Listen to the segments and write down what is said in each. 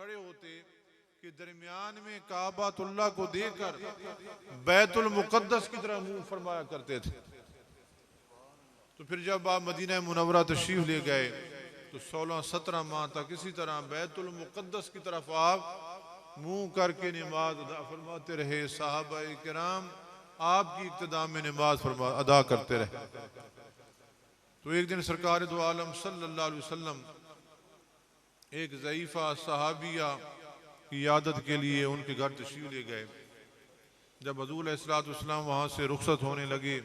खड़े होते कि दरमियान में काबातुल्लाह को देखकर बैतुल मुकद्दस की तरह मुंह फरमाया करते थे। तो फिर जब आप मदीना मुनव्वरा तशरीफ ले गए तो 16-17 माह तक इसी तरह बैतुल मुकद्दस की तरफ आप मुंह करके नमाज अदा फरमाते रहे। सहाबा किराम आपकी इक्तदा में नमाज अदा करते रहे। तो एक दिन सरकार दो आलम सल्लल्लाहु अलैहि वसल्लम एक ज़ईफ़ा सहाबिया की यादत के लिए उनके घर तशरीफ ले गए। जब हज़ूर अलैहिस्सलाम वहाँ से रुखसत होने लगे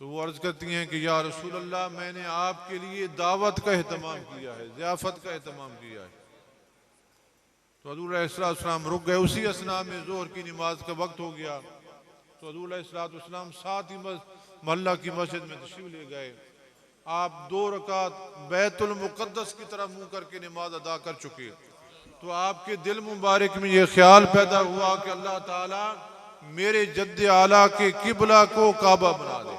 तो वो अर्ज़ करती हैं कि या रसूल अल्लाह, मैंने आपके लिए दावत का एहतमाम किया है, ज़ियाफ़त का एहतमाम किया है। तो हज़ूर अलैहिस्सलाम रुक गए। उसी असना में ज़ोहर की नमाज का वक्त हो गया। तो हज़ूर अलैहिस्सलाम साथ ही मोहल्ला की मस्जिद में तशरीफ ले गए। आप 2 रकात बैतुल मुकद्दस की तरफ मुंह करके नमाज अदा कर चुके। तो आपके दिल मुबारक में ये ख्याल पैदा हुआ कि अल्लाह ताला मेरे जद्द आला के किबला को काबा बना दे।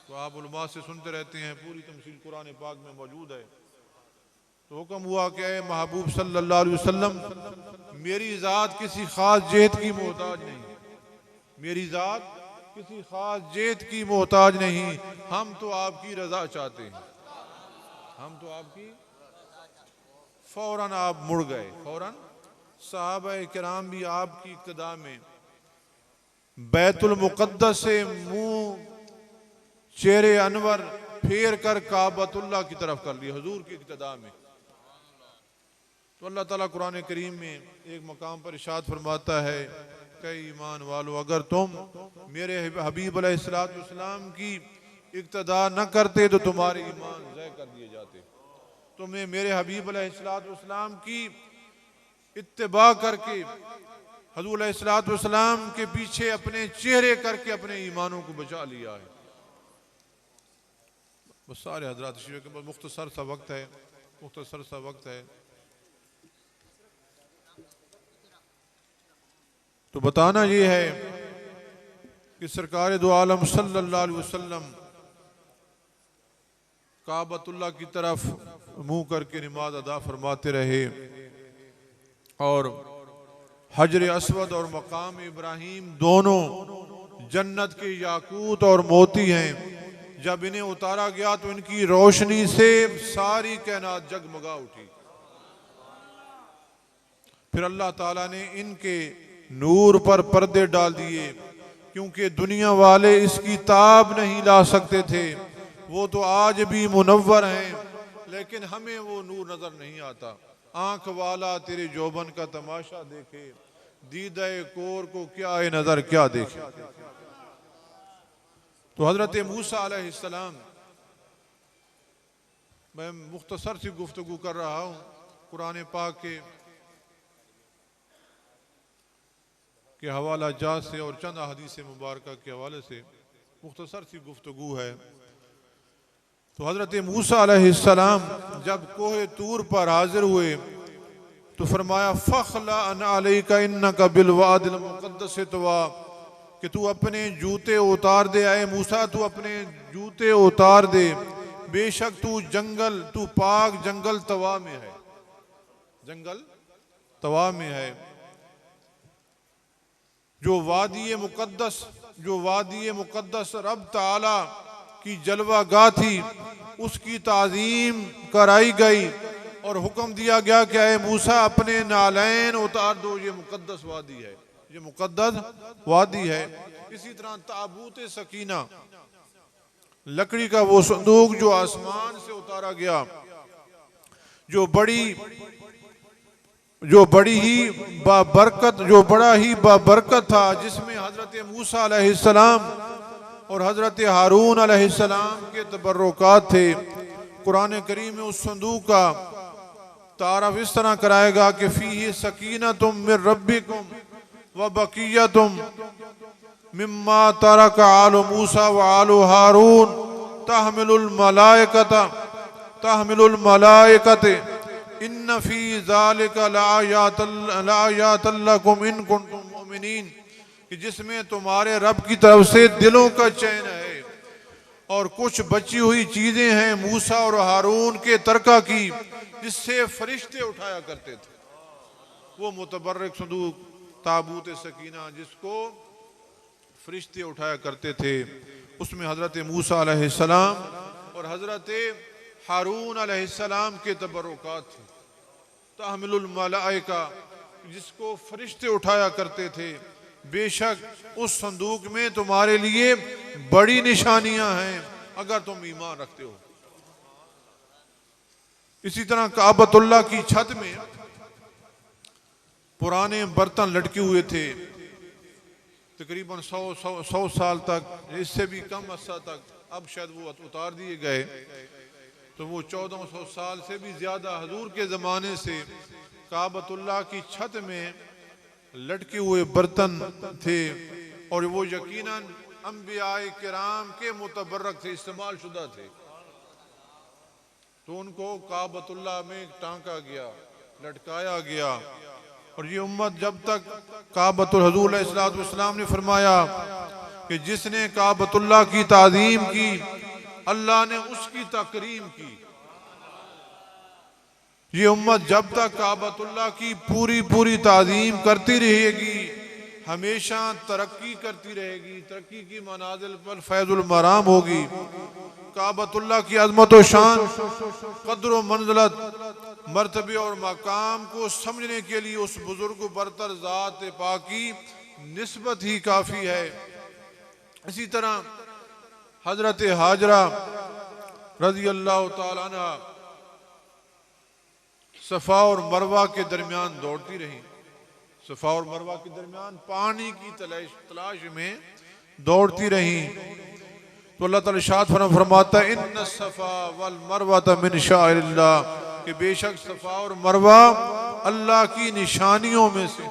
तो आप उलमा से सुनते रहते हैं, पूरी तमसील कुरान पाक में मौजूद है। तो हुक्म हुआ कि महबूब सल्लल्लाहु अलैहि वसल्लम, मेरी ज़ात किसी खास जेहत की मोहताज नहीं, मेरी ज़ात किसी खास जेहत की मोहताज नहीं, हम तो आपकी रजा चाहते हैं, हम तो आपकी। फौरन आप मुड़ गए। फौरन सहाबा किराम भी आपकी इक्तदा में बैतुल मुकद्दस से मुंह चेहरे अनवर फेर कर काबतुल्लाह की तरफ कर लिया हजूर की इक्तदा में। तो अल्लाह ताला कुरान करीम में एक मकाम पर इरशाद फरमाता है, कई ईमान वालों, अगर तुम मेरे हबीब अलैहिस्सलाम की इक्तदा न करते तो तुम्हारे ईमान ज़ाय कर दिए जाते। तुम्हें मेरे हबीब अलैहिस्सलाम की इत्तिबा करके हज़ूर अलैहिस्सलाम के पीछे अपने चेहरे करके अपने ईमानों को बचा लिया है। बस सारे हजरात के पास मुख्तसर सा वक्त है, मुख्तसर सा वक्त है। तो बताना ये है कि सरकार दो आलम सल्लल्लाहु अलैहि वसल्लम काबतुल्लाह की तरफ मुंह करके नमाज अदा फरमाते रहे और हजर अस्वद और मकाम इब्राहिम दोनों जन्नत के याकूत और मोती हैं। जब इन्हें उतारा गया तो इनकी रोशनी से सारी कायनात जगमगा उठी। फिर अल्लाह ताला ने इनके नूर पर पर्दे डाल दिए, क्योंकि दुनिया वाले इसकी ताब नहीं ला सकते थे। वो तो आज भी मुनव्वर हैं, लेकिन हमें वो नूर नजर नहीं आता। आंख वाला तेरे जोबन का तमाशा देखे, दीदा कोर को क्या है नजर क्या देखे। तो हजरत मूसा अलैहिस्सलाम, मैं मुख्तसर सी गुफ्तगू कर रहा हूँ कुरान पाक के हवाला जात से और चंद हदीस मुबारक के हवाले से मुख्तसर सी गुफ्तगू है। तो हजरत मूसा अलैहिस्सलाम जब कोहे तूर पर हाजिर हुए तो फरमाया, फ़ख़्ला अन अलैका इन्नका बिल वादिल मुक़द्दस तुवा, कि तू अपने जूते उतार दे। आए मूसा, तू अपने जूते उतार दे, बेशक तू पाक जंगल तवा में है, जंगल तवा में है। जो वादी मुक़द्दस रब ताला की जलवागाह थी, उसकी ताज़ीम कराई गई और हुक्म दिया गया कि ऐ मूसा अपने नालैन उतार दो, ये मुक़द्दस वादी है, ये मुक़द्दस वादी है। इसी तरह ताबूत सकीना, लकड़ी का वो संदूक जो आसमान से उतारा गया, जो बड़ा ही बाबरकत था, जिसमें हजरत मूसा अलैहिस्सलाम और हजरत हारून अलैहिस्सलाम के तबर्रुकात थे। कुरान करीम में उस संदूक का तारफ इस तरह कराएगा कि फीही सकीनतुम मिर रब्बिकुम व बकियतुम मिम्मा तरक आलु मूसा व आलु हारून तहमिलुल मलाइकत इन्न फी ज़ालिका लआयातन लकुम इन कुंतुम मुमिनीन, कि जिसमें तुम्हारे रब की तरफ से दिलों का चैन है और कुछ बची हुई चीजें हैं मूसा और हारून के तरका की, जिससे फरिश्ते उठाया करते थे। वो मुतबर्रक संदूक ताबूत सकीना जिसको फरिश्ते उठाया करते थे, उसमें हज़रत मूसा अलैहिस्सलाम और हज़रत हारून अलैहिस्सलाम के तबर्रुकात थे। तहमिलुल मलाइका जिसको फरिश्ते उठाया करते थे। बेशक उस संदूक में तुम्हारे लिए बड़ी निशानियां हैं अगर तुम ईमान रखते हो। इसी तरह काबतुल्लाह की छत में पुराने बर्तन लटके हुए थे, तकरीबन 100 साल तक, इससे भी कम अरसा तक, अब शायद वो उतार दिए गए। तो वो 1400 साल से भी ज्यादा हजूर के ज़माने से काबतुल्लाह की छत में लटके हुए बर्तन थे, और वो यकीनन अंबियाए किराम के मुतबर्रक थे, इस्तेमाल शुदा थे। तो उनको काबतुल्लाह में टांका गया, लटकाया गया। और ये उम्मत जब तक काबतुल हुजूर अलैहिस्सलाम ने फरमाया कि जिसने काबतुल्लाह की ताज़ीम की अल्लाह ने उसकी तकरीम की। ये उम्मत जब तक काबतुल्लाह की पूरी ताज़ीम करती रहेगी हमेशा तरक्की करती रहेगी, तरक्की की मनाजिल पर फैजुल मराम होगी। काबतुल्लाह की अज़मत व शान, कद्र व मंज़िलत, मर्तबे और मकाम को समझने के लिए उस बुजुर्ग बरतर ज़ात पाक की निस्बत ही काफ़ी है। इसी तरह हज़रत हाजरा रज़ी अल्लाह तआला अन्हा सफ़ा और मरवा के दरमियान दौड़ती रही। सफ़ा और मरवा के दरमियान पानी की तलाश में दौड़ती रही। तो अल्लाह ताला इरशाद फरमाता है इन्ना सफ़ा वल मरवा मिन शाइरिल्लाह, कि बेशक सफ़ा और मरवा अल्लाह की निशानियों में से।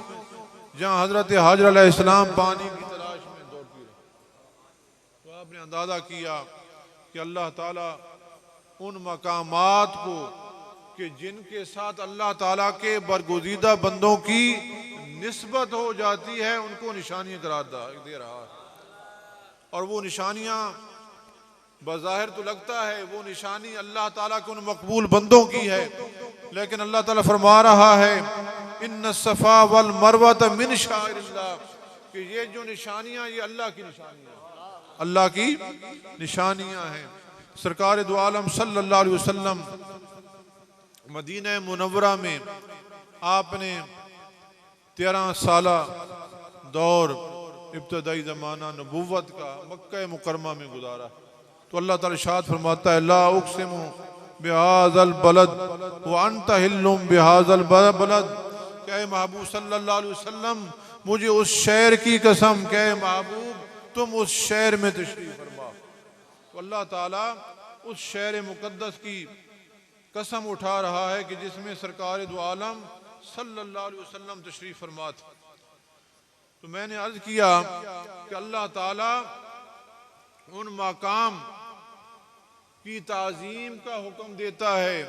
जहाँ हज़रत हाजरा अलैहिस्सलाम पानी की तलाश में दौड़ती रही, तो आपने अंदाज़ा किया कि अल्लाह ताला उन मकामात को कि जिनके साथ अल्लाह ताला के बरगुज़ीदा बंदों की निस्बत हो जाती है उनको निशानियां करार दे रहा है। और वो निशानियां बज़ाहिर तो लगता है वो निशानी अल्लाह ताला के उन मकबूल बंदों की है, लेकिन अल्लाह ताला फरमा रहा है इन्ना सफ़ा वल मरवा मिन शाइरिल्लाह, कि ये जो निशानियां ये अल्लाह की निशानियां, अल्लाह की निशानियां हैं। सरकार दो आलम सल्लल्लाहु अलैहि वसल्लम मदीना मुनव्वरा में आपने 13 साला दौर इब्तदाई ज़माना नबुव्वत का मक्का मुकरमा में गुजारा। तो अल्लाह ताला इरशाद फरमाता है ला उक़सिमु बिहाज़ल बलद व अंता हिल्लुम बिहाज़ल बलद, क्या महबूब सल्लल्लाहु अलैहि वसल्लम मुझे उस शहर की कसम, क्या महबूब तुम उस शहर में तशरीफ फरमा। तो अल्लाह ताला उस शहर मुक़द्दस की कसम उठा रहा है कि जिसमें सरकार दो आलम सल्लल्लाहु अलैहि वसल्लम तशरीफ फरमा थे। तो मैंने अर्ज किया कि अल्लाह ताला उन मकाम की ताज़ीम का हुक्म देता है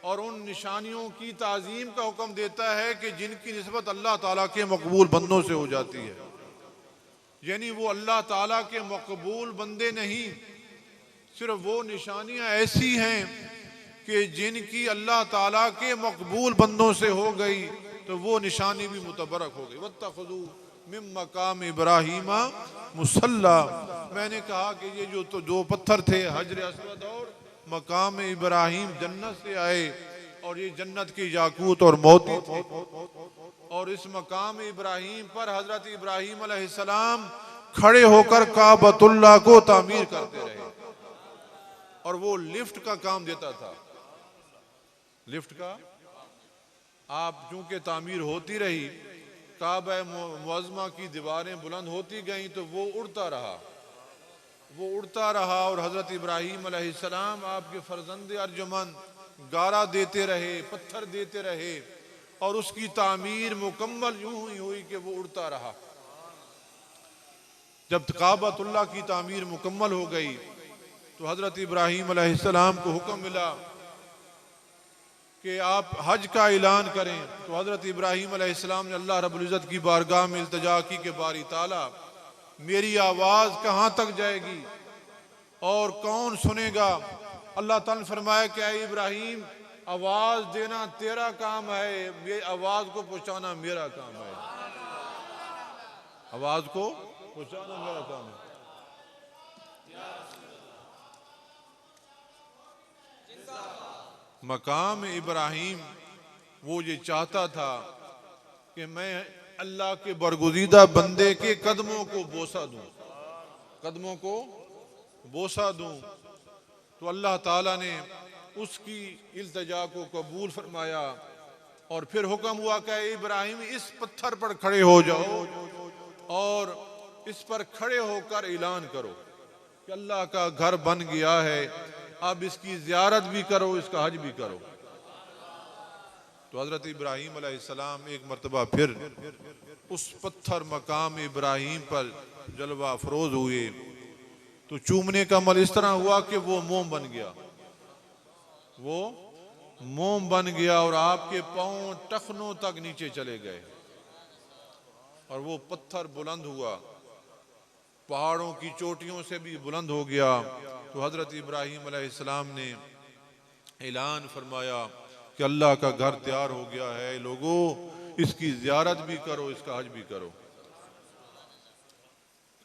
और उन निशानियों की ताज़ीम का हुक्म देता है कि जिनकी निस्बत अल्लाह ताला के मकबूल बंदों से हो जाती है। यानी वो अल्लाह ताला के मकबूल बंदे नहीं, सिर्फ वो निशानियां ऐसी हैं कि जिनकी अल्लाह ताला के मकबूल बंदों से हो गई तो वो निशानी भी मुतबरक हो गई। वत्तखुज़ू मिन मकाम इब्राहीमा मुसल्ला, मैंने कहा कि ये जो तो दो पत्थर थे हजर अस्वद और मकाम इब्राहीम जन्नत से आए, और ये जन्नत की याकूत और मोती थे। और इस मकाम इब्राहीम पर हजरत इब्राहीम अलैहिस्सलाम खड़े होकर काबतुल्लाह को तामीर करते रहे, और वो लिफ्ट का काम देता था। लिफ्ट का आप चूंकि तामीर होती रही, काबा मुअज़्ज़मा की दीवारें बुलंद होती गईं तो वो उड़ता रहा और हज़रत इब्राहीम अलैहिस्सलाम आपके फर्जंद अर्जुमन गारा देते रहे, पत्थर देते रहे, और उसकी तामीर मुकम्मल यूं ही हुई कि वो उड़ता रहा। जब काबतुल्लाह की तामीर मुकम्मल हो गई तो हज़रत इब्राहीम अलैहिस्सलाम को हुक्म मिला कि आप हज का ऐलान करें। तो हज़रत इब्राहीम अलैहिस्सलाम ने अल्लाह रब्बुल इज़्ज़त की बारगाह में इल्तिजा की कि बारी ताला मेरी आवाज़ कहाँ तक जाएगी, और कौन सुनेगा। अल्लाह ताला ने फरमाया कि ऐ इब्राहिम, आवाज देना तेरा काम है, ये आवाज को पहुंचाना मेरा काम है। आवाज को पहुंचाना मेरा काम है। मकाम इब्राहिम वो ये चाहता था कि मैं अल्लाह के बरगुज़ीदा बंदे के कदमों को बोसा दूं, कदमों को बोसा दूं। तो अल्लाह ताला ने उसकी इल्तिजा को कबूल फरमाया और फिर हुक्म हुआ कि इब्राहिम इस पत्थर पर खड़े हो जाओ और इस पर खड़े होकर ऐलान करो कि अल्लाह का घर बन गया है, अब इसकी ज़ियारत भी करो, इसका हज भी करो। तो हज़रत इब्राहिम अलैहिस्सलाम एक मरतबा फिर उस पत्थर मकाम इब्राहिम पर जलवा अफरोज हुए। तो चूमने का अमल इस तरह हुआ कि वो मोम बन गया, वो मोम बन गया और आपके पांव टखनों तक नीचे चले गए और वो पत्थर बुलंद हुआ, पहाड़ों की चोटियों से भी बुलंद हो गया। तो हज़रत इब्राहिम अलैहिस्सलाम ने ऐलान फरमाया कि अल्लाह का घर तैयार हो गया है, लोगों इसकी ज़ियारत भी करो, इसका हज भी करो।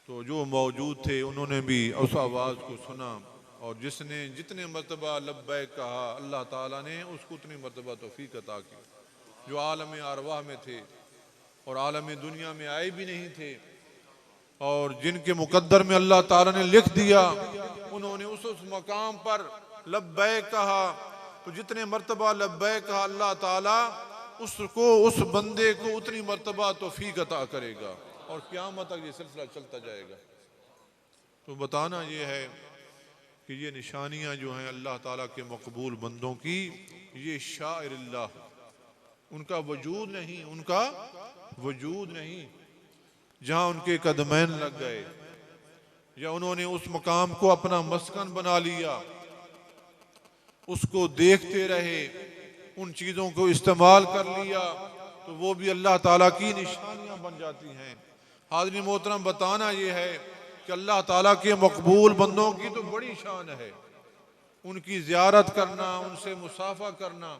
तो जो मौजूद थे उन्होंने भी उस आवाज़ को सुना और जिसने जितने मरतबा लब्बैक कहा अल्लाह ताला ने उसको उतनी मरतबा तौफीक अता की। जो आलम अरवाह में थे और आलम दुनिया में आए भी नहीं थे और जिनके मुकद्दर में अल्लाह ताला ने लिख दिया, उन्होंने उस मकाम पर लब्बैक कहा। तो जितने मरतबा लब्बैक कहा अल्लाह ताला उसको, उस बंदे को उतनी मरतबा तौफीक अता करेगा और क़यामत तक ये सिलसिला चलता जाएगा। तो बताना ये है कि ये निशानियां जो हैं अल्लाह ताला के मकबूल बंदों की, ये शाइरिल्लाह, उनका वजूद नहीं, उनका वजूद नहीं। जहां उनके कदमैन लग गए या उन्होंने उस मकाम को अपना मस्कन बना लिया, उसको देखते रहे, उन चीज़ों को इस्तेमाल कर लिया, तो वो भी अल्लाह ताला की निशानियां बन जाती हैं। हाज़रीन मोहतरम, बताना ये है कि अल्लाह ताला के मकबूल बंदों की तो बड़ी शान है, उनकी ज़ियारत करना, उनसे मुसाफा करना।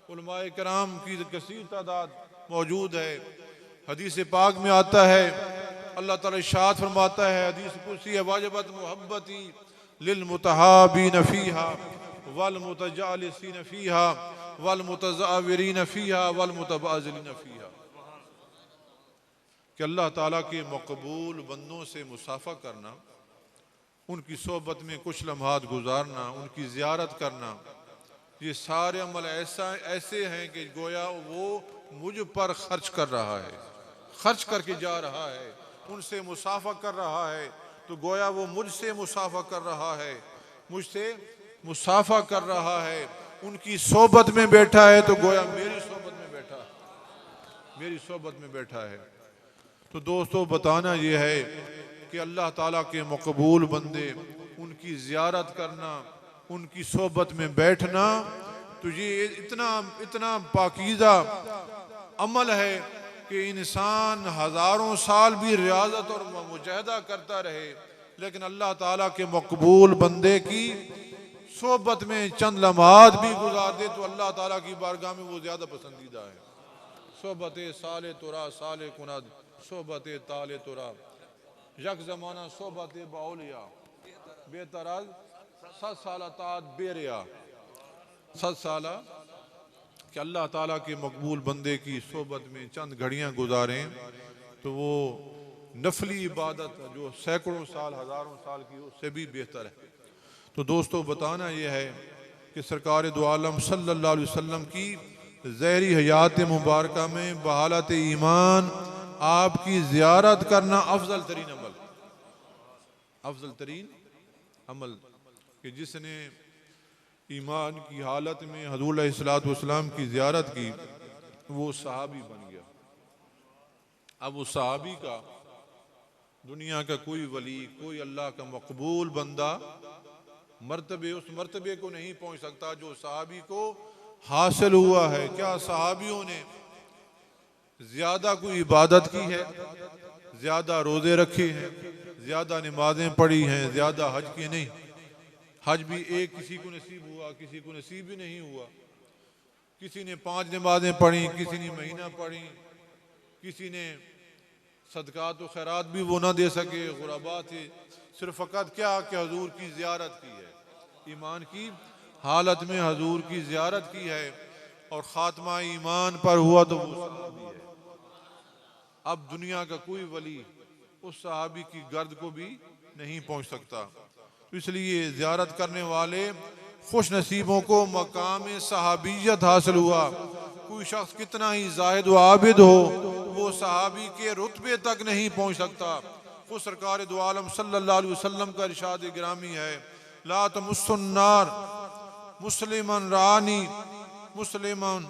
उलमाए किराम की कसीर तादाद मौजूद है। हदीस पाक में आता है, अल्लाह ताला इरशाद फरमाता है, हदीस कुर्सी है, वाजबत मुहब्बती लिल मुतहाबीन फीहा वल मुतजालिसीन फीहा वल मुतज़ाविरीन फीहा वल मुतबाज़िलीन फीहा। कि अल्लाह ताला के मकबूल बंदों से मुसाफा करना, उनकी सोहबत में कुछ लम्हात गुजारना, उनकी ज़ियारत करना, ये सारे अमल ऐसे हैं कि गोया वो मुझ पर खर्च कर रहा है, खर्च करके जा रहा है, उनसे मुसाफा कर रहा है। तो गोया वो मुझसे मुसाफा कर रहा है, मुझसे मुसाफा कर रहा है। उनकी सोहबत में बैठा है तो गोया मेरी सोहबत में बैठा, मेरी सोहबत में बैठा है। तो दोस्तों, बताना ये है कि अल्लाह ताला के मकबूल बंदे, उनकी ज़ियारत करना, उनकी सोहबत में बैठना, तो ये इतना इतना पाकीज़ा अमल है कि इंसान हज़ारों साल भी रियाजत और मुजाहिदा करता रहे, लेकिन अल्लाह ताला के मकबूल बंदे की सोहबत में चंद लम्हात भी गुजार दे तो अल्लाह ताला की बारगाह में वो ज़्यादा पसंदीदा है। सोहबत साले तुरा साले कुनद सोहबत ताले तुरा यक ज़माना सोहबत बाउलिया बेतराज 7 साल तात बेरिया 7 साल। कि अल्लाह ताला के मकबूल बंदे की सोहबत में चंद घड़ियां गुजारें तो वो नफली इबादत जो सैकड़ों साल हज़ारों साल की उससे भी बेहतर है। तो दोस्तों, बताना यह है कि सरकार दो आलम सल्लल्लाहु अलैहि वसल्लम की ज़हरी हयात मुबारका में बहालत ईमान आपकी ज़ियारत करना अफजल तरीन अमल, अफजल तरीन अमल। कि जिसने ईमान की हालत में हज़ूर अलैहिस्सलातु वस्सलाम की ज़ियारत की वो सहाबी बन गया। अब उस सहाबी का दुनिया का कोई वली, कोई अल्लाह का मकबूल बंदा मर्तबे उस मर्तबे को नहीं पहुंच सकता जो सहाबी को हासिल हुआ है। क्या सहाबियों ने ज्यादा कोई इबादत की है, ज्यादा रोजे रखे हैं, ज्यादा नमाजें पढ़ी हैं, ज्यादा हज किए? नहीं, हज भी एक किसी को नसीब हुआ, किसी को नसीब भी नहीं हुआ। किसी ने 5 नमाजें पढ़ी, किसी ने महीना पढ़ी, किसी ने सदकात व खैरात भी वो ना दे सके, गुरबा थे। सिर्फ फ़कत क्या कि हजूर की ज़ियारत की है, ईमान की हालत में हजूर की ज़ियारत की है और ख़ात्मा ईमान पर हुआ तो वो सहाबी है। अब दुनिया का कोई वली उस सहाबी की गर्द को भी नहीं पहुंच सकता। तो इसलिए ज़ियारत करने वाले खुश नसीबों को मकाम सहाबियत हासिल हुआ। कोई शख्स कितना ही जाहिद व आबिद हो, वो सहाबी के रुतबे तक नहीं पहुंच सकता। खुद सरकार दो आलम सल्लल्लाहु अलैहि वसल्लम का इरशाद गिरामी है, ला तमुस्सुन्नार मुस्लिमन रानी मुस्लिमन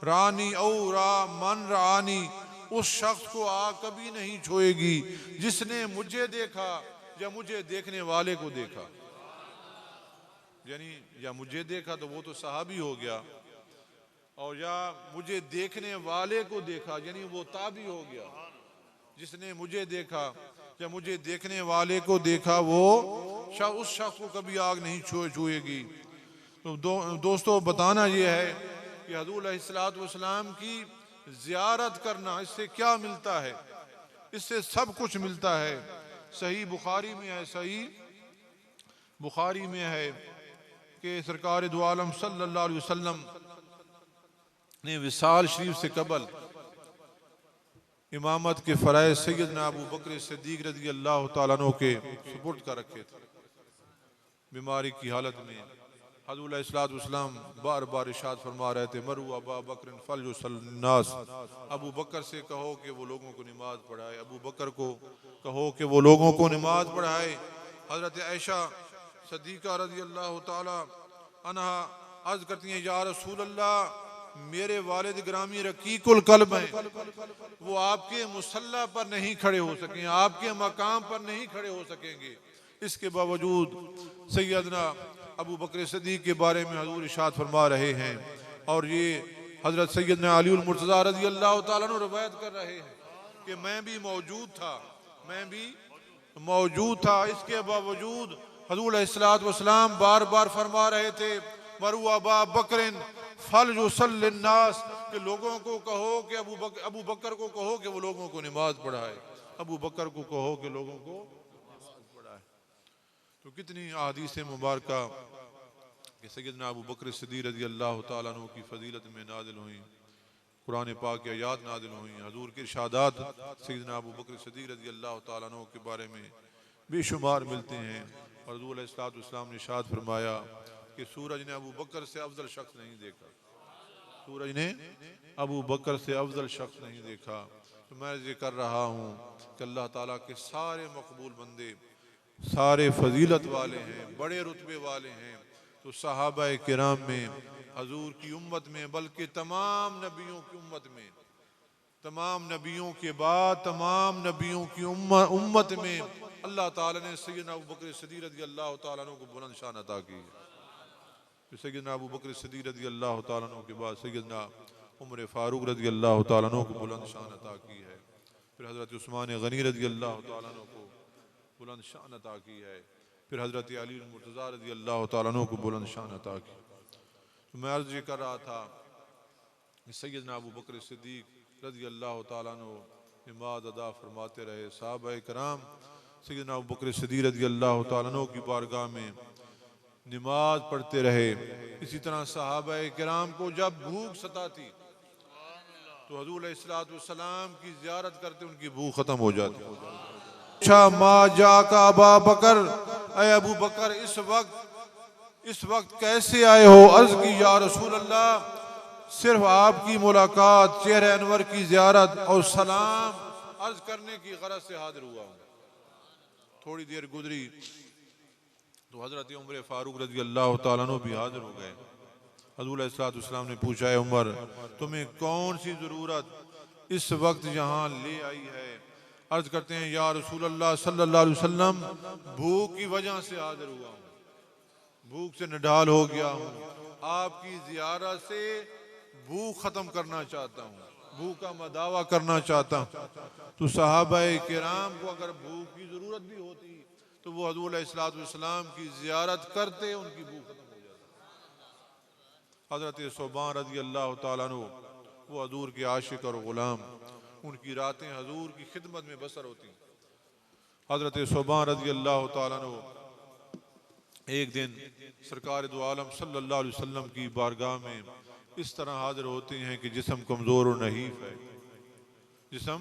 रानी औ रा मन रानी। उस शख्स को आग कभी नहीं छुएगी जिसने मुझे देखा या मुझे देखने वाले को देखा। यानी या मुझे देखा तो वो तो सहाबी हो गया, और या मुझे देखने वाले को देखा यानी वो ताबी हो गया। जिसने मुझे देखा या मुझे देखने वाले को देखा वो उस शख्स को कभी आग नहीं छुएगी। तो दोस्तों बताना ये है कि हजूर अलैहिस्सलातु वस्सलाम की ज़ियारत करना, इससे क्या मिलता है? इससे सब कुछ मिलता है। सही बुखारी में है, सही बुखारी में है कि सरकार दो आलम सल्लल्लाहु अलैहि वसल्लम ने विसाल शरीफ से कबल इमामत के फ़राइज़ सैयदना अबू बकर सिद्दीक़ रज़ी अल्लाह तआला अन्हु के सुपुर्द कर रखे थे। बीमारी की हालत में हज़रत अलैहिस्सलातु वस्सलाम बार बार इरशाद फरमा रहे थे, मरू अबा बकर फलयुसल्लिन्नास, अबू बकर से कहो कि वो लोगों को नमाज पढ़ाए, अबू बकर को कहो कि वो लोगों को नमाज पढ़ाए। हज़रत आयशा सिद्दीक़ा रज़ी अल्लाह तआला अन्हा अर्ज़ करती हैं, या रसूल अल्लाह, मेरे वालिद ग्रामी रकीकुल कल्ब हैं, वो आपके मुसल्ला पर नहीं खड़े हो सकेंगे, आपके मकाम पर नहीं खड़े हो सकेंगे। इसके बावजूद सैयदना अबू बकर सिद्दीक़ के बारे में हजूर इरशाद फरमा रहे हैं, और ये हजरत सैयदना अली मुर्तज़ा रज़ी अल्लाह तआला अन्हु रवायत कर रहे हैं कि मैं भी मौजूद था, मैं भी मौजूद था। इसके बावजूद हजूर अलैहिस्सलातु वस्सलाम बार बार फरमा रहे थे, मरू अबा बकरिन फलयुसल्लिन्नास, कि लोगों को कहो कि अबू बकर को कहो कि वो लोगों को नमाज पढ़ाए, अबू बकर को कहो कि लोगों को नमाज पढ़ाए। तो कितनी अहादीस मुबारका कि सैयदना अबू बकर सिद्दीक़ रज़ी अल्लाह तआला अन्हु की फजीलत में नाज़िल हुई, कुरान पाक की आयात नाज़िल हुई। हजूर के इरशादात सैयदना अबू बकर सिद्दीक़ रज़ी अल्लाह तआला अन्हु के बारे में बेशुमार मिलते हैं। और हजूर अलैहिस्सलातु वस्सलाम ने इरशाद फरमाया कि सूरज ने अबू बकर से अफजल शख्स नहीं देखा, सूरज ने अबू बकर से अफजल शख्स नहीं देखा। तो मैं ये कर रहा हूँ कि अल्लाह ताला के सारे मकबूल बंदे सारे फजीलत वाले हैं, बड़े रुतबे वाले हैं। तो सहाबा किराम में, हजूर की उम्मत में, बल्कि तमाम नबियों की उम्मत में, तमाम नबियों के बाद तमाम नबियों की उम्मत में अल्लाह ताला ने सैयदना अबू बकर सिद्दीक़ रज़ी अल्लाह तआला अन्हु को बुलंद शान अता की है। सैयदना अबू बकर सिद्दीक़ रज़ी अल्लाह तआला अन्हु के बाद सैयदना उमर फारूक रज़ी अल्लाह तआला अन्हु को बुलंद शान अता की है। फिर हज़रत उस्मान गनी रज़ी अल्लाह तआला अन्हु को बुलंद शान अता की है। फिर हज़रत अली मुर्तज़ा रज़ी अल्लाह तआला अन्हु को बुलंद शान अता की। तो मैं अर्ज़ कर रहा था कि सैयदना अबू बकर सिद्दीक़ रज़ी अल्लाह तआला अन्हु नमाज अदा फरमाते रहे। सहाबा कराम सैयदना अबू बकर सिद्दीक़ रज़ी अल्लाह तआला अन्हु की बारगाह में नमाज पढ़ते रहे। इसी तरह सहाबा किराम को जब भूख सताती तो हजूर अलैहिस्सलातु वस्सलाम की ज़ियारत करते, उनकी भूख खत्म हो जाती। माँ जाका अबा बकर, अय अबू बकर इस वक्त कैसे आए हो? अर्ज की, या रसूल अल्लाह, सिर्फ आपकी मुलाकात, चेहरे अनवर की ज़ियारत और सलाम अर्ज करने की गरज से हाजिर हुआ हूँ। थोड़ी देर गुजरी तो हज़रत उमर फारूक रज़ी अल्लाह तआला अन्हु भी हाजिर हो गए। हज़ूर अलैहिस्सलातु वस्सलाम ने पूछा, है उमर, तुम्हें कौन सी ज़रूरत इस वक्त यहाँ ले आई है? अर्ज करते हैं, या रसूल अल्लाह सल्लल्लाहु अलैहि वसल्लम, भूख की वजह से हाजिर हुआ हूँ, भूख से निढाल हो गया हूँ, आपकी ज़ियारत से भूख ख़त्म करना चाहता हूँ, भूख का मदावा करना चाहता हूँ। तो सहाबा किराम को अगर भूख की ज़रूरत भी होती तो वो हजूर अलैहिस्सलाम की ज़ियारत करते, उनकी भूख खत्म हो जाती। हज़रत सोबान रज़ी अल्लाह तआला अन्हु वो हजूर के आशिक और ग़ुलाम, उनकी रातें हजूर की खिदमत में बसर होती। हज़रत सोबान रज़ी अल्लाह तआला अन्हु एक दिन सरकार दो आलम सल्लल्लाहु अलैहि वसल्लम की बारगाह में इस तरह हाजिर होते हैं कि जिस्म कमज़ोर और नहीफ है, जिस्म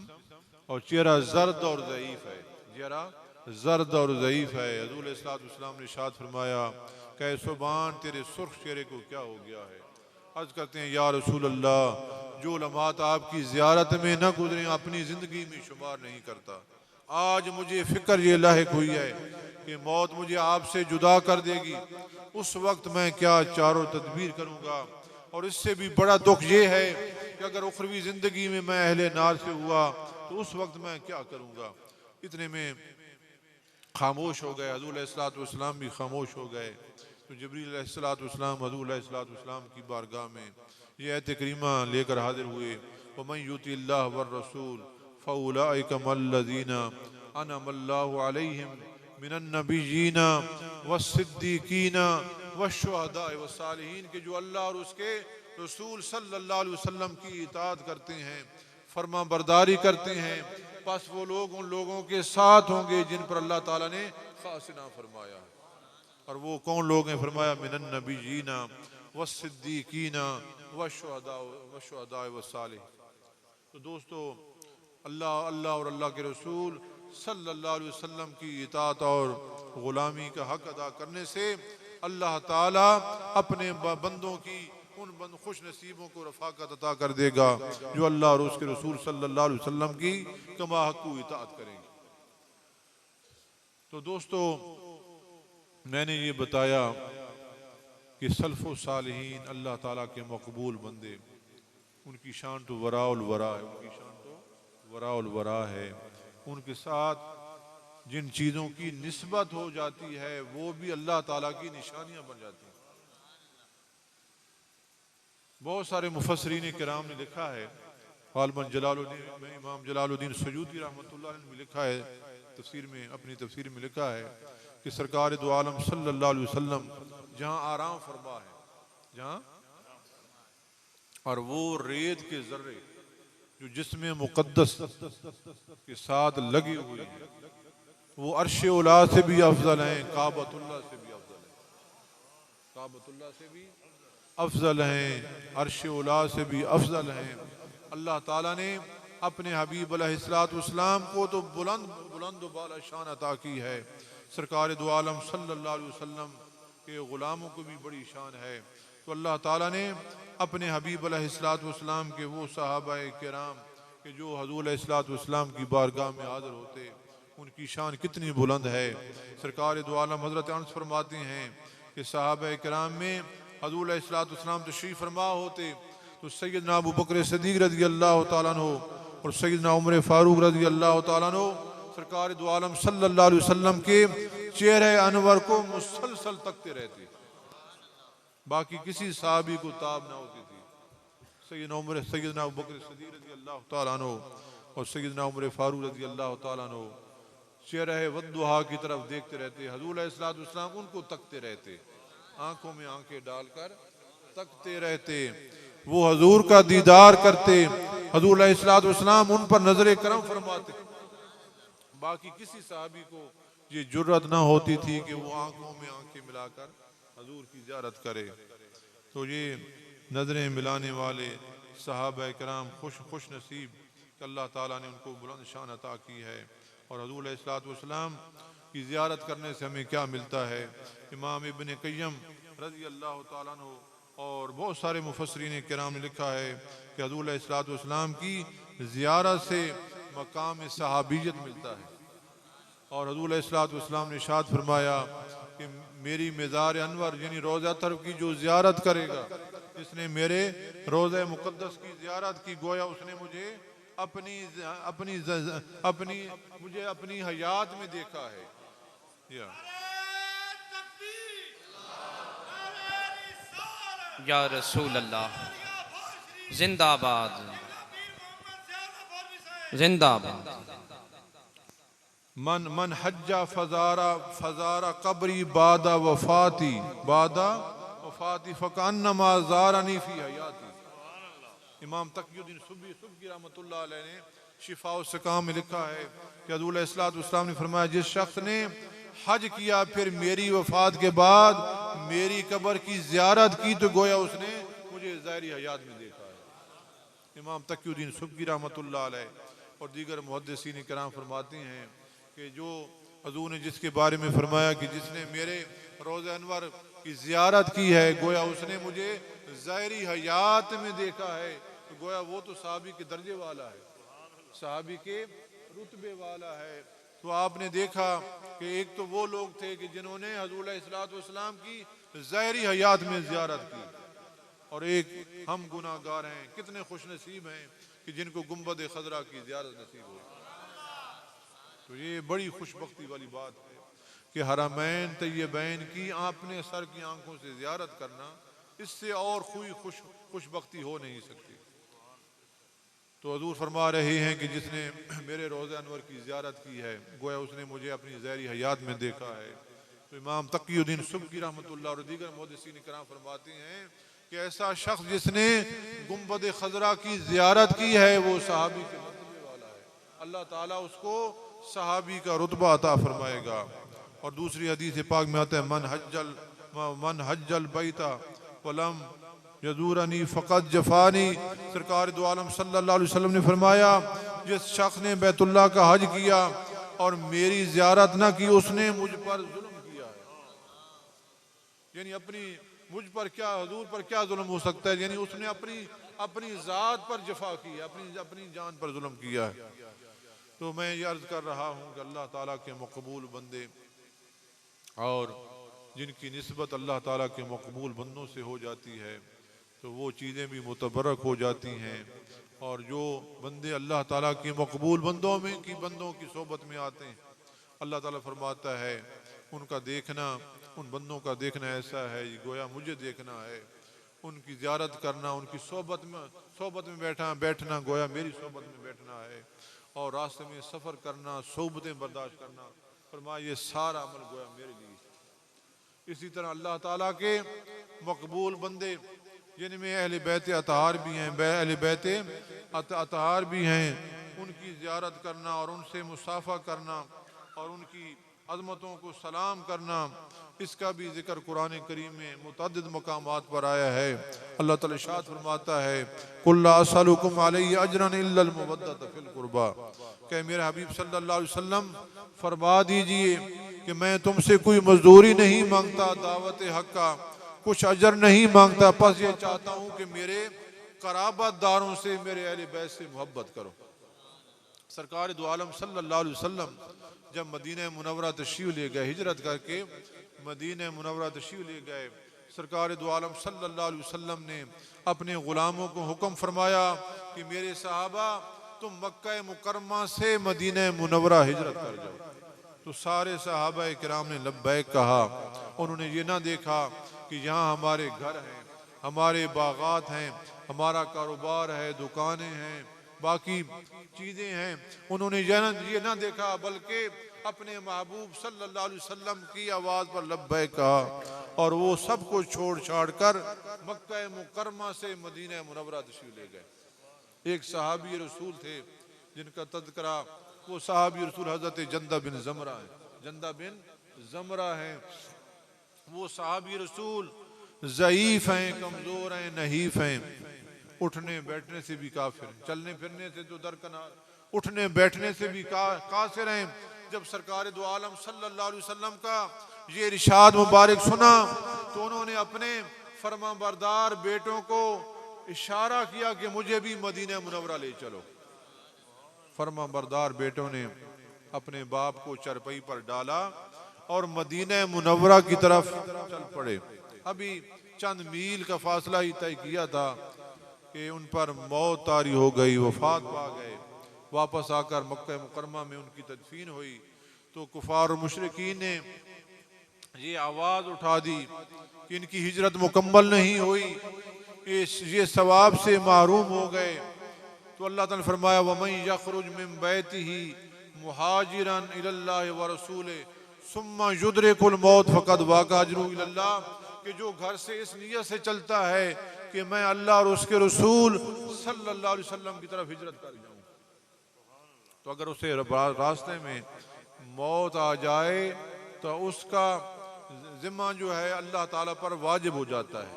और चेहरा जर्द और ज़ईफ़ है, चेहरा जर्द और ज़ईफ़ है। हज़ूर अलैहिस्सलाम ने इरशाद फरमाया कि सोबान तेरे सुर्ख चेहरे को क्या हो गया है। अर्ज़ करते हैं या रसूल अल्लाह, जो लम्हात आपकी ज़ियारत में न गुजरे अपनी ज़िंदगी में शुमार नहीं करता। आज मुझे फ़िक्र ये लाहिक हुई है कि मौत मुझे आपसे जुदा कर देगी। उस वक्त मैं क्या चारों तदबीर करूँगा। और इससे भी बड़ा दुख ये है कि अगर उखरवी ज़िंदगी में मैं अहले नार से हुआ तो उस वक्त मैं क्या करूँगा। इतने में खामोश हो गए, हज़ूर अलैहिस्सलाम भी खामोश हो गए। तो जिब्रील अलैहिस्सलाम हज़ूर अलैहिस्सलाम की बारगाह में ये आयत करीमा लेकर हाजिर हुए, वमन युतिल्लाह वर रसूल फउलाइका मल्लज़ीना अनअमल्लाहु अलैहिम मिनन नबिय्यीना वस्सिद्दीकीना वश्शुहदाए वस्सालिहीन, के जो अल्लाह और उसके रसूल सल्लल्लाहु अलैहि वसल्लम की इताअत करते हैं, फर्मा बरदारी करते हैं, बस वो लोग उन लोगों के साथ होंगे जिन पर अल्लाह ताला ने खास इनाम फरमाया है। और वो कौन लोग हैं? फरमाया मिनन नबिय्यीना वस्सिद्दीकीना वश्शुहदाए वस्सालिहीन। तो दोस्तों, अल्लाह और अल्लाह के रसूल सल्लल्लाहु अलैहि वसल्लम की इताअत और ग़ुलामी का हक अदा करने से अल्लाह ताला अपने बंदों की उन खुश नसीबों को रफ़ाकत अता कर देगा जो अल्लाह और उसके रसूल सल्लल्लाहु अलैहि वसल्लम की कमा हक़ इताअत करेंगे। तो दोस्तों, मैंने ये बताया कि सल्फ़ो सालिहीन अल्लाह ताला के मकबूल बंदे, उनकी शान तो वराउल वरा है, उनकी शान तो वराउल वरा है। उनके साथ जिन चीज़ों की निस्बत हो जाती है वो भी अल्लाह ताला की निशानियां बन जाती हैं। बहुत सारे मुफस्सिरीन किराम ने लिखा है, ग़ालिबन जलालुद्दीन इमाम जलालुद्दीन सयूती रहमतुल्लाह अलैह ने लिखा है, तफसीर में अपनी तफसीर में लिखा है कि सरकार दो आलम सल्लल्लाहु अलैहि वसल्लम जहाँ आराम फरमा है, जहाँ और वो रेत के जर्रे जो जिस्म मुक़द्दस के साथ लगी हुई है, वो अर्श उला से भी अफजल हैं, काबतुल्लाह से भी अफजल है, काबतुल्लाह से भी अफजल हैं, अर्श उला से भी अफजल हैं। अल्लाह ताला ने अपने हबीब अलैहिस्सलाम को तो बुलंद बुलंद बाला शान अता की है, सरकार दो आलम सल्लल्लाहु अलैहि वसल्लम के ग़ुलामों को भी बड़ी शान है। तो अल्लाह ताला ने अपने हबीब अलैहिस्सलाम के वो सहाबाए किराम के जो हज़ूर अलैहिस्सलाम की बारगाह में हाज़िर होते, उनकी शान कितनी बुलंद है। सरकार दो आलम हज़रत अनस फरमाते हैं कि सहाबाए किराम में हज़ूर अलैहिस्सलाम तशरीफ़ फरमा होते तो सैयदना अबू बकर सिद्दीक़ रज़ी अल्लाह तआला अन्हु और सैयदना उमर फारूक रज़ी अल्लाह तआला अन्हु सरकार दो आलम सल्लल्लाहु अलैहि वसल्लम के चेहरे अनवर को मुसलसल तकते रहते, बाकी किसी साहबी को ताब ना होती थी। सैयदना अबू बकर सिद्दीक़ रज़ी अल्लाह तआला अन्हु और सैयदना उमर फारूक रज़ी अल्लाह तआला अन्हु चेहरे वद्दुहा की तरफ देखते रहते, हज़ूर अलैहिस्सलाम उनको तकते रहते, आंखों में आंखें डालकर तकते रहते, वो हजूर का दीदार करते, हजूर अलैहिस्सलाम उन पर नजर करम फरमाते। बाकी किसी साहबी को ये जुर्रत ना होती थी कि वो आंखों में आंखें मिलाकर हजूर की ज़ियारत करे। तो ये नजरें मिलाने वाले सहाबा किराम खुश नसीब कि अल्लाह ताला ने उनको बुलंद शान अता की है। और हजूर अलैहिस्सलाम की ज़ियारत करने से हमें क्या मिलता है? इमाम इब्न क़य्यम रज़ी अल्लाह ताला अन्हु और बहुत सारे मुफस्सिरीन किराम ने लिखा है कि हज़ूर अलैहिस्सलाम की ज़ियारत से मकाम सहाबियत मिलता है। और हज़ूर अलैहिस्सलाम ने इरशाद फरमाया कि मेरी मज़ार अनवर यानी रोज़ा तरफ की जो ज़ियारत करेगा, जिसने मेरे रोज़ा मुक़द्दस की ज़ियारत की, गोया उसने मुझे अपनी हयात में देखा है। या रसूल अल्लाह जिंदाबाद जिंदाबाद। मन मन हज्जा फजारा फजारा कब्री बादा वफाती फ़कान्नमा ज़ारनी फ़ी हयाती। इमाम तक़ियुद्दीन सुब्की रहमतुल्लाह अलैह ने शिफा उस काम में लिखा है कि हज़रत अलैहिस्सलाम ने फरमाया, जिस शख्स ने हज किया फिर मेरी वफात के बाद मेरी कब्र की ज़ियारत की तो गोया उसने मुझे ज़ाहिरी हयात में देखा है। इमाम तक़ियुद्दीन सुब्की रहमतुल्लाह अलैह और दीगर मुहद्दिसीन किराम फरमाते हैं कि जो हज़ूर ने जिसके बारे में फरमाया कि जिसने मेरे रोज़े अनवर की ज़ियारत की है गोया उसने मुझे ज़ाहिरी हयात में देखा है, तो गोया वो तो सहाबी के दर्जे वाला है, सहाबी के रुतबे वाला है। तो आपने देखा कि एक तो वो लोग थे कि जिन्होंने हज़ूर अलैहिस्सलाम की ज़ाहिरी हयात में ज़ियारत की, और एक हम गुनाहगार हैं, कितने खुश नसीब हैं कि जिनको गुंबद खजरा की ज़ियारत नसीब हुई। तो ये बड़ी खुशबख्ती वाली बात है कि हरमैन तैयबैन की आपने सर की आंखों से ज़ियारत करना, इससे और कोई खुशबख्ती हो नहीं सकती। तो हजूर फरमा रहे हैं कि जिसने मेरे रोज़े अनवर की ज़ियारत की है गोया उसने मुझे अपनी ज़ाहिरी हयात में देखा है। तो इमाम तक़ियुद्दीन सुब्की रहमतुल्लाह और दीगर मुहद्दिसीन किराम फरमाते हैं कि ऐसा शख्स जिसने गुंबद खजरा की ज़ियारत की है वो सहाबी के मर्तबे वाला है, अल्लाह ताला उसको सहाबी का रुतबा अता फरमाएगा। और दूसरी हदीस पाक में आता है, मन हज्जल बैता वलम यजूरनी फ़क़त जफ़ानी। सरकार दो आलम सल्लल्लाहु अलैहि वसल्लम ने फरमाया, जिस शख्स ने बैतुल्लाह का हज किया और मेरी ज़ियारत न की उसने मुझ पर जुल्म किया है। यानी अपनी मुझ पर क्या, हजूर पर क्या जुल्म हो सकता है, यानी उसने अपनी ज़ात पर जफा की है, अपनी जान पर जुल्म किया है। तो मैं ये अर्ज़ कर रहा हूँ कि अल्लाह ताला के मकबूल बंदे और जिनकी निस्बत अल्लाह ताला के मकबूल बंदों से हो जाती है तो वो चीज़ें भी मुतबरक हो जाती हैं। और जो बंदे अल्लाह ताला के मकबूल बंदों की सोबत में आते हैं, अल्लाह ताला फरमाता है उनका देखना, उन बंदों का देखना ऐसा है गोया मुझे देखना है, उनकी ज़ियारत करना, उनकी सोबत में बैठना गोया मेरी सोबत में बैठना है, और रास्ते में सफ़र करना, सोबतें बर्दाश्त करना, फरमाया ये सारा अमल गोया मेरे लिए। इसी तरह अल्लाह ताला के मकबूल बंदे जिनमें अहले बैत अतहार भी हैं, अहले बैत अतहार भी हैं, उनकी ज़ियारत करना और उनसे मुसाफ़ा करना और उनकी अज़मतों को सलाम करना, इसका भी ज़िक्र कुरान करीम में मुतअद्दिद मकामात पर आया है। अल्लाह ताला इरशाद फरमाता है, कुल ला असअलुकुम अलैहि अजरन इल्लल मवद्दत फिल कुर्बा, कि मेरे हबीब सल्लल्लाहु अलैहि वसल्लम फरमा दीजिए कि मैं तुमसे कोई मजदूरी नहीं मांगता, दावत हक का कुछ अजर नहीं मांगता, बस ये चाहता हूँ कि मेरे कराबतदारों से, मेरे अहले बैत से मोहब्बत करो। सरकार दो आलम सल्लल्लाहु अलैहि वसल्लम जब मदीना मुनव्वरा तशरीफ ले गए, हिजरत करके मदीना मुनव्वरा तशरीफ ले गए, सरकार दो आलम सल्लल्लाहु अलैहि वसल्लम ने अपने गुलामों को हुक्म फरमाया कि मेरे सहाबा तुम मक्का मुकरमा से मदीना मुनव्वरा हिजरत कर जाओ। तो सारे सहाबा किराम ने लब्बैक कहा। उन्होंने ये ना देखा कि यहाँ हमारे घर हैं, हमारे बागात हैं, हमारा कारोबार है, दुकानें हैं, बाकी चीज़ें हैं, उन्होंने ये ना देखा बल्कि अपने महबूब सल्लल्लाहु अलैहि वसल्लम की आवाज़ पर लब्बैक कहा, और वो सब कुछ छोड़ छाड़ कर मक्का मुकरमा से मदीना मुनव्वरा तशरीफ ले गए। एक सहाबी रसूल थे जिनका तज़किरा, वो सहाबी रसूल हज़रत जंदा बिन ज़मरा हैं। वो सहाबी रसूल ज़ईफ़ हैं, कमज़ोर हैं, नहीफ़ हैं, उठने बैठने से भी काफिर हैं, चलने फिरने से तो दरकनार, उठने बैठने से भी कासिर हैं। जब सरकार दो आलम सल्लल्लाहु अलैहि वसल्लम का ये इरशाद मुबारक सुना तो उन्होंने अपने फरमाबरदार बेटों को इशारा किया कि मुझे भी मदीना मुनव्वरा ले चलो। फरमाबरदार बेटों ने अपने बाप को चरपई पर डाला और मदीना मुनव्वरा की तरफ चल पड़े। अभी चंद मील का फासला ही तय किया था कि उन पर मौत तारी हो गई, वफात पा गए। वापस आकर मक्का मुकरमा में उनकी तदफीन हुई तो कुफार और मुशरिकीन ने ये आवाज़ उठा दी कि इनकी हिजरत मुकम्मल नहीं हुई, ये सवाब से महरूम हो गए। तो अल्लाह ताला ने फरमाया, वमन यखरुज मिन बैतिही मुहाजिरन इलल्लाहि व रसूले सुम्मा युद्रिकुल मौत फ़क़द वाक़ा अजरुहु इलल्लाह, कि जो घर से इस नियत से चलता है कि मैं अल्लाह और उसके रसूल सल्लल्लाहु अलैहि वसल्लम की तरफ हिजरत कर जाऊं, तो अगर उसे रास्ते में मौत आ जाए तो उसका जिम्मा जो है अल्लाह ताला पर वाजिब हो जाता है।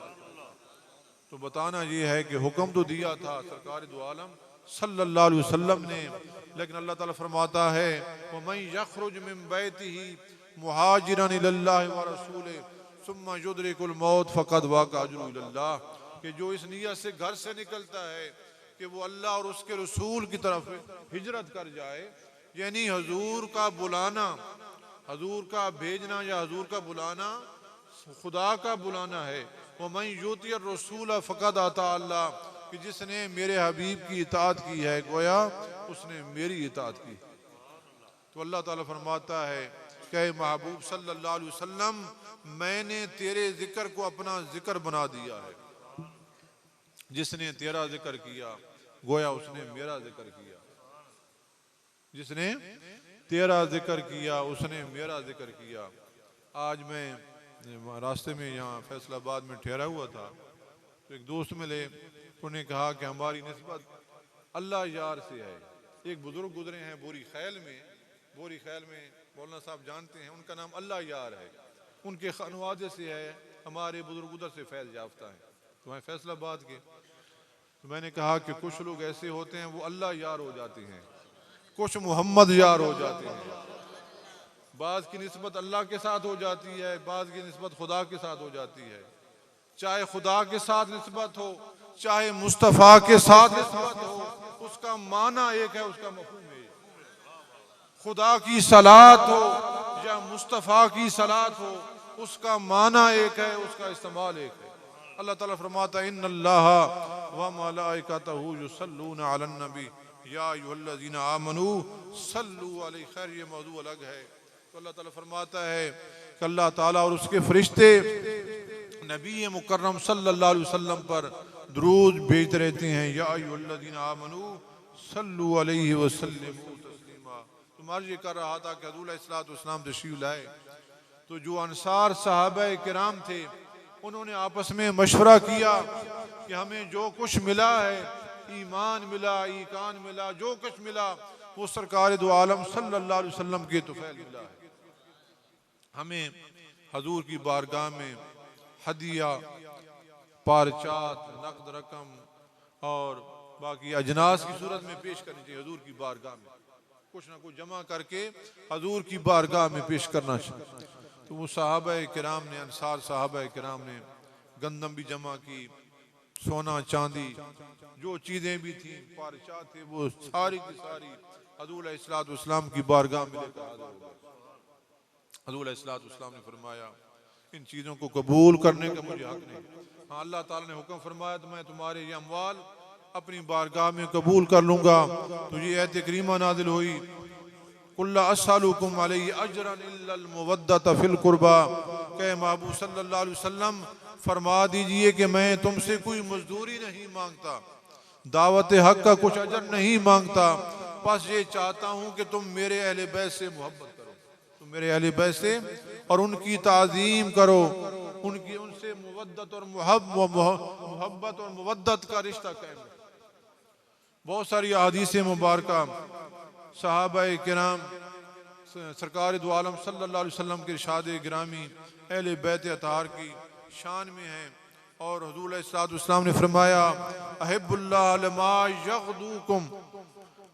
तो बताना ये है कि हुक्म तो दिया था सरकार दो आलम सल्लल्लाहु अलैहि वसल्लम ने, लेकिन अल्लाह ताला फरमाता है वमन यखरुज मिन बैतिही मुहाजिरन इलल्लाहि व रसूले सुम्मा युद्रिकुल मौत फ़क़द वाक़ा अजरुहु इलल्लाह, कि जो इस नियत से घर से निकलता है कि वो अल्लाह और उसके रसूल की तरफ हिजरत कर जाए, यानी हजूर का बुलाना, हजूर का भेजना या हजूर का बुलाना खुदा का बुलाना है। वमन युतिर रसूल फ़क़द अता अल्लाह, कि जिसने मेरे हबीब की इताअत की है गोया उसने मेरी इताअत की। तो अल्लाह ताला फरमाता है कि महबूब सल्लल्लाहु अलैहि वसल्लम, मैंने तेरे जिक्र को अपना जिक्र बना दिया है, जिसने तेरा जिक्र किया गोया उसने मेरा जिक्र किया, जिसने तेरा जिक्र किया उसने मेरा जिक्र किया। आज मैं रास्ते में यहाँ फैसलाबाद में ठहरा हुआ था, तो एक दोस्त मिले, उन्होंने कहा कि हमारी निस्बत अल्लाह यार से है। एक बुजुर्ग गुजरे हैं बोरी खैल में मौलाना साहब जानते हैं, उनका नाम अल्लाह यार है, उनके खनवादे से है, हमारे बुजुर्ग उधर से फैज़ याफ्ता हैं, तो हैं फैसलाबाद के। तो मैंने कहा कि कुछ लोग ऐसे होते हैं वो अल्लाह यार हो जाते हैं, कुछ मोहम्मद यार हो जाते हैं, बाज़ की निस्बत अल्लाह के साथ हो जाती है, बाज़ की निस्बत खुदा के साथ हो जाती है। चाहे खुदा के साथ निस्बत हो, चाहे मुस्तफ़ा के साथ निस्बत हो, उसका माना एक है, उसका मफ़हूम है। खुदा की सलात हो या मुस्तफ़ा की सलात हो, उसका माना एक है, उसका इस्तेमाल एक है। अल्लाह ताला फरमाता है इन्नल्लाह व मलाइकतहू युसल्लूना अलन नबी या अय्युहल्लज़ीना आमनू सल्लू अलैहि, खैर ये मौजू अलग है। तो अल्लाह ताला फरमाता है कि अल्लाह ताला और उसके फरिश्ते नबी मुकर्रम सल्लल्लाहु अलैहि वसल्लम पर दुरूद भेजते रहते हैं, या अय्युहल्लज़ीना आमनू सल्लू अलैहि वसल्लिमू तस्लीमा। तो मर्ज ये कर रहा था कि हज़ूर अलैहिस्सलाम तशरीफ़ लाए, तो जो अंसार सहाबा किराम थे उन्होंने आपस में मशवरा किया कि हमें जो कुछ मिला है, ईमान मिला, ईकान मिला, जो कुछ मिला वो सरकार दो आलम सल्लल्लाहु अलैहि वसल्लम के तुफैल मिला है। हमें हजूर की बारगाह में हदिया, पारचात, नकद रकम और बाकी अजनास की सूरत में पेश करनी चाहिए। हजूर की बारगाह में कुछ ना कुछ जमा करके हजूर की बारगाह में पेश करना चाहिए। तो वो सहाबा किराम ने, अंसार सहाबा किराम ने गंदम भी जमा की, सोना चांदी जो चीज़ें भी थी, पारचात थे, वो सारी की सारी हजूर अलैहिस्सलाम की बारगाह में लेकर हाजिर हो गए। हजूर अलैहिस्सलाम ने फरमाया इन चीज़ों को कबूल करने का मुझे हक नहीं। हाँ, अल्लाह ताला ने हुक्म फरमाया तो मैं तुम्हारे ये अमवाल अपनी बारगाह में कबूल कर लूँगा। तो ये आयत करीमा नाज़िल हुई, कुल्ला अस्सलुकुम अलैहि अजरन इल्लल मुवद्दत फिल कुर्बा, के महबूब सल्लल्लाहु अलैहि वसल्लम फरमा दीजिए कि मैं तुमसे कोई मजदूरी नहीं मांगता, दावत हक का कुछ अजर नहीं मांगता, बस ये चाहता हूँ कि तुम मेरे अहले बैत से मोहब्बत करो, तुम मेरे अहले बैत से और उनकी ताज़ीम करो, उनकी उनसे मुवद्दत और मोहब्बत और मुवद्दत का रिश्ता कायम रखो। बहुत सारी अहादीस मुबारका सहाबा किराम सरकार दो आलम सल्लल्लाहु अलैहि वसल्लम के इरशाद गिरामी अहले बैत अतार की शान में है। और हुज़ूर अलैहिस्सलाम ने फरमाया अहिब्बुल्लाह लमा यग़दूकुम,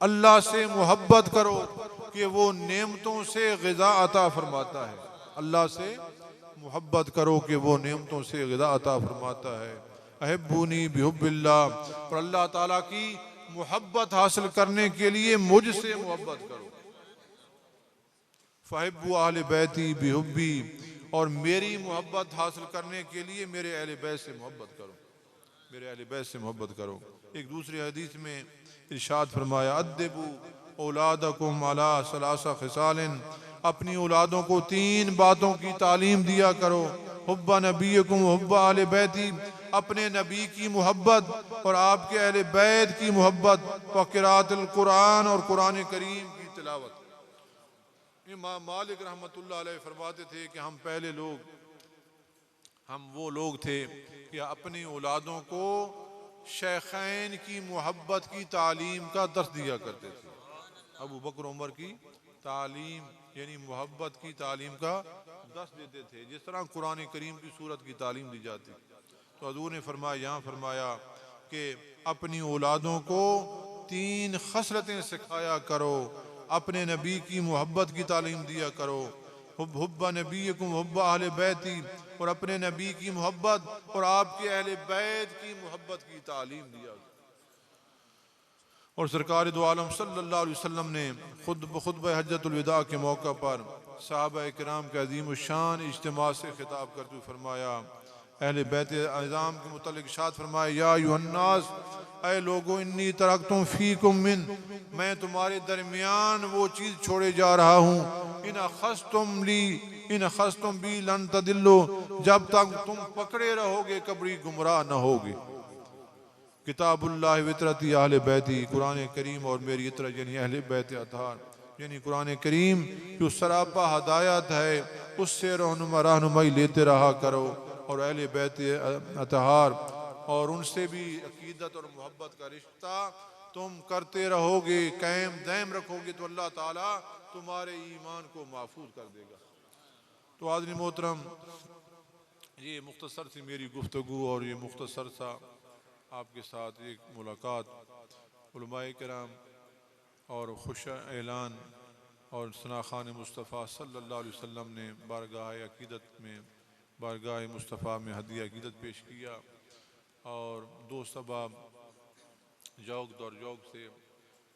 अल्लाह से मोहब्बत करो कि वो नेमतों से ग़िज़ा अता फरमाता है। अल्लाह से मोहब्बत करो कि वो नेमतों से ग़िज़ा अता फरमाता है। अहिब्बुनी बिहुब्बिल्लाह, और अल्लाह ताला की मोहब्बत हासिल करने के लिए मुझसे मोहब्बत करो। फ़हिब्बु अहले बैती बिहुब्बी, और मेरी मोहब्बत हासिल करने के लिए मेरे अहले बैत से मोहब्बत करो, मेरे अहले बैत से मोहब्बत करो। एक दूसरी हदीस में इरशाद फरमाया अद्दिबू औलादकुम अला सलासा खिसालिन, अपनी औलादों को 3 बातों की तालीम दिया करो। हुब्बा नबीकुम हुब्बा अहले बैती, अपने नबी की मोहब्बत और आपके अहले बैत की मोहब्बत, व क़िराअतुल कुरान, और कुरान करीम की तिलावत। इमाम मालिक रहमतुल्लाह अलैह फरमाते थे कि हम वो लोग थे कि अपनी औलादों को शेखैन की मोहब्बत की तालीम का दर्स दिया करते थे। अबू बकर उमर की तालीम यानी मोहब्बत की तालीम का दर्स देते थे, जिस तरह कुरान करीम की सूरत की तालीम दी जाती। तो हजूर ने फरमाया, यहाँ फरमाया कि अपनी औलादों को 3 खसलतें सिखाया करो, अपने नबी की मोहब्बत की तालीम दिया करो, हुब्बा नबीकुम हुब्बा अहले बैती, और अपने नबी की मोहब्बत और आपके अहले बैत की मोहब्बत की तालीम दिया। और सरकार दो आलम सल्लल्लाहु अलैहि वसल्लम ने खुतबा हज्जतुल विदा के मौका पर सहाबा किराम के अजीम शान इज्तिमा से खिताब करते हुए फरमाया, अहले बैत आज़ाम के मुतल्लिक़ इरशाद फरमाया, या अय्युहन्नास, ऐ लोगो, इन्नी तरक्तुम फीकुम मिन, मैं तुम्हारे दरमियान वो चीज़ छोड़े जा रहा हूँ, इन अखस्तुम बी लन तदिल्लो, जब तक तुम पकड़े रहोगे कभी गुमराह न होगे। किताबुल्लाह वितरती अहले बैती, कुरान करीम और मेरी इतरत यानी अहले बैत अतहार, यानी कुरान करीम जो सरापा हदायत है उससे रहनुमाई लेते रहा करो, और अहले बैत अतहार और उनसे भी अकीदत और मोहब्बत का रिश्ता तुम करते रहोगे, कायम दायम रखोगे तो अल्लाह ताला तुम्हारे ईमान को महफूज कर देगा। तो आदमी मोहतरम, ये मुख्तसर सी मेरी गुफ्तगू और ये मुख्तसर सा आपके साथ एक मुलाकात उलमाए किराम और खुश ऐलान और सनाखान मुस्तफ़ा सल्लल्लाहु अलैहि वसल्लम ने बारगाह अकीदत में, बारगाह मुस्तफ़ा में हदिया अकीदत पेश किया, और दोस्त अहबाब जौक दौर जौक से,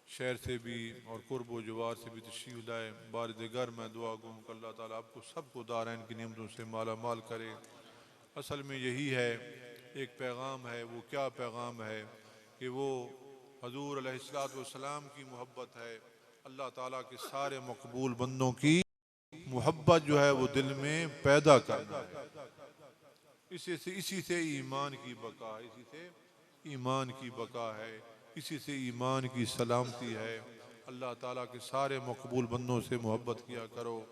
शहर से भी और कुर्ब व जवार से भी तशरीफ़ लाए। बारिद घर मैं दुआ गूँ कि अल्लाह ताला आपको सबको दारैन की नेमतों से माला माल करे। असल में यही है, एक पैगाम है। वो क्या पैगाम है कि वो हजूर अलैहिस्सलाम की मोहब्बत है, अल्लाह ताला के सारे मकबूल बंदों की मोहब्बत जो है वो दिल में पैदा करना है। इसी से ईमान की बका है, इसी से ईमान की बका है, इसी से ईमान की सलामती है। अल्लाह ताला के सारे मकबूल बंदों से मोहब्बत किया करो।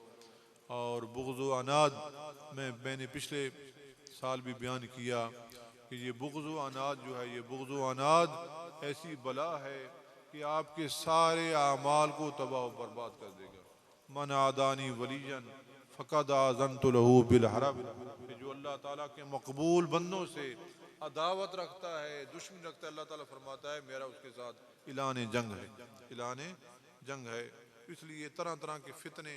और बुग़्ज़ व अनाद, मैंने पिछले साल भी बयान किया कि ये बुग़्ज़ व अनाद जो है, ये बुग़्ज़ व अनाद ऐसी बला है कि आपके सारे आमाल को तबाह व बर्बाद कर देगा। मन आदानी वलीजन फ़क़द आज़नतु लहू बिल हरब, जो अल्लाह ताला के मकबूल बंदों से अदावत रखता है, दुश्मनी रखता है, अल्लाह ताला फरमाता है मेरा उसके साथ इलान जंग है, इलान जंग है। इसलिए तरह तरह के फितने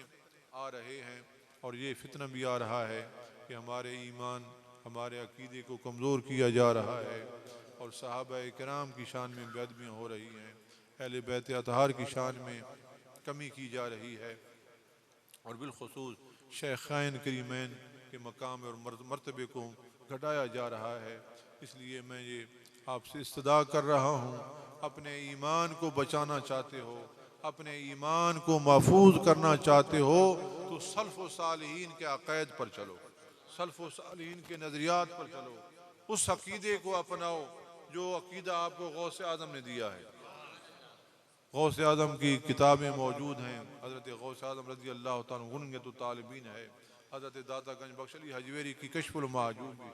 आ रहे हैं, और ये फितना भी आ रहा है कि हमारे ईमान, हमारे अकीदे को कमज़ोर किया जा रहा है, और सहाबा किराम की शान में बेअदबियाँ हो रही हैं, अहले बैत अतहार की शान में कमी की जा रही है, और बिलखुसूस शेखैन करीमैन के मकाम और मर्तबे को घटाया जा रहा है। इसलिए मैं ये आपसे इस्तदा कर रहा हूँ, अपने ईमान को बचाना चाहते हो, अपने ईमान को महफूज करना चाहते हो, तो सल्फ़ व सालिहीन के अक़ैद पर चलो, सल्फ़ व सालिहीन के नज़रियात पर चलो, उस अक़ीदे को अपनाओ जो अक़ीदा आपको गौसे आज़म ने दिया है। गौसे आज़म की किताबें मौजूद हैं, हज़रत गौसे आज़म रज़ी अल्लाह तआला अन्हु गुनगत तालिबीन है, हज़रत दाता गंज बख्श अली हजवेरी की कश्फुल महजूब भी।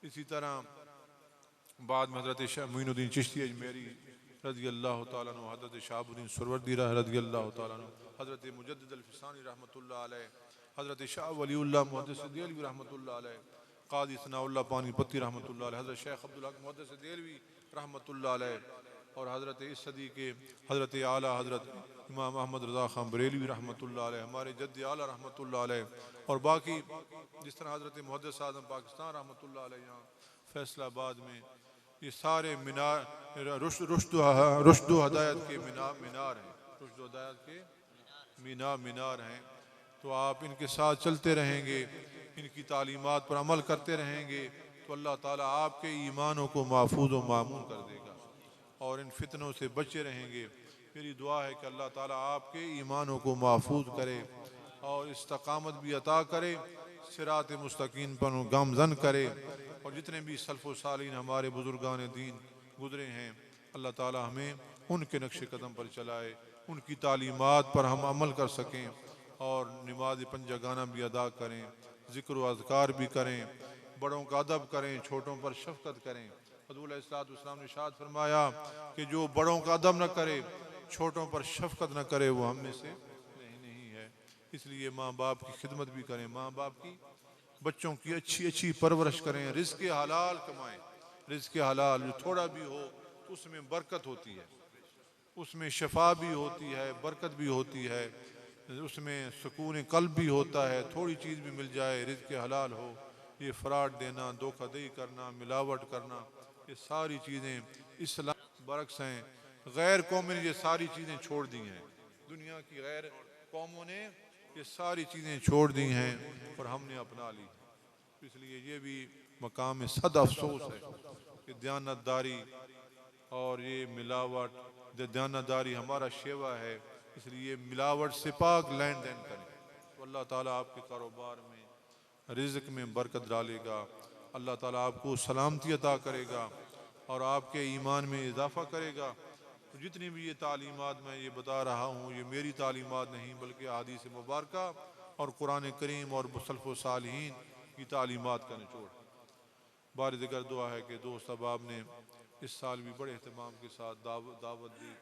इसी तरह बाद में हज़रत शाह मोइनुद्दीन चिश्ती अजमेरी रज़ी अल्लाह तआला अन्हु, हज़रत शहाबुद्दीन सुहरवर्दी रज़ी अल्लाह तआला अन्हु, हज़रत मुजद्दिद अल-फ़िसानी रहमतुल्लाह अलैह, हज़रत शाह वलीउल्लाह मुहद्दिस देलवी रहमतुल्लाह अलैह, क़ाज़ी सनाउल्लाह पानीपती रहमतुल्लाह अलैह, हज़रत शेख अब्दुल हक मुहद्दिस देलवी रहमतुल्लाह अलैह, और हज़रत इस सदी के हज़रत आला हज़रत इमाम अहमद रज़ा ख़ान बरेलवी रहमतुल्लाह अलैह, हमारे जद्द आला रहमतुल्लाह अलैह, और बाकी जिस तरह हज़रत मुहद्दिस आज़म पाकिस्तान रहमतुल्लाह अलैह यहाँ फैसलाबाद में, ये सारे मीनार रुश्द हदायत के मीनार हैं, रुश्द हदायत के मीनार हैं। तो आप इनके साथ चलते रहेंगे, इनकी तालीमात पर अमल करते रहेंगे, तो अल्लाह ताला आपके ईमानों को महफूज व मामून कर देगा, और इन फितनों से बचे रहेंगे। मेरी दुआ है कि अल्लाह ताला आपके ईमानों को महफूज करे और इस्तकामत भी अता करे, सिरात मुस्तकीम पर गामजन करे, और जितने भी सल्फ़ व सालीन हमारे बुजुर्गान दीन गुजरे हैं, अल्लाह ताला हमें उनके नक्श कदम पर चलाए, उनकी तालीमात पर हम अमल कर सकें, और नमाज पंजगाना भी अदा करें, ज़िक्र व अज़कार भी करें, बड़ों का अदब करें, छोटों पर शफ़क़त करें। हज़रत अलैहिस्सलाम ने इरशाद फरमाया कि जो बड़ों का अदब न करे, छोटों पर शफ़क़त न करे, वो हम में से नहीं है। इसलिए माँ बाप की खिदमत भी करें, माँ बाप की, बच्चों की अच्छी अच्छी परवरिश करें, रिज़्क़ हलाल कमाएं। रिज़्क़ हलाल जो थोड़ा भी हो तो उसमें बरकत होती है, उसमें शफा भी होती है, बरकत भी होती है, उसमें सुकून कल्ब भी होता है। थोड़ी चीज़ भी मिल जाए, रिज़्क़ हलाल हो, ये फ्रॉड देना, धोखाधड़ी करना, मिलावट करना, ये सारी चीज़ें इस्लाम बरक्स हैं। गैर कौमें ने ये सारी चीज़ें छोड़ दी हैं, दुनिया की गैर कौमों ने ये सारी चीज़ें छोड़ दी हैं और हमने अपना ली। इसलिए ये भी मकाम सद अफसोस है कि दयानतदारी और ये मिलावट, दयानतदारी हमारा शेवा है, इसलिए मिलावट से पाक लेन देन करें तो अल्लाह ताला आपके कारोबार में, रिज़्क़ में बरकत डालेगा। अल्लाह ताला आपको सलामती अता करेगा और आपके ईमान में इजाफ़ा करेगा। तो जितनी भी ये तालीमात मैं ये बता रहा हूँ, ये मेरी तालीमात नहीं बल्कि हदीस मुबारका और कुरान करीम और सलफ़ व सालिहीन की तालीमात का निचोड़ है। बार दिगर दुआ है कि दोस्त अहबाब ने इस साल भी बड़े अहतमाम के साथ दावत दी।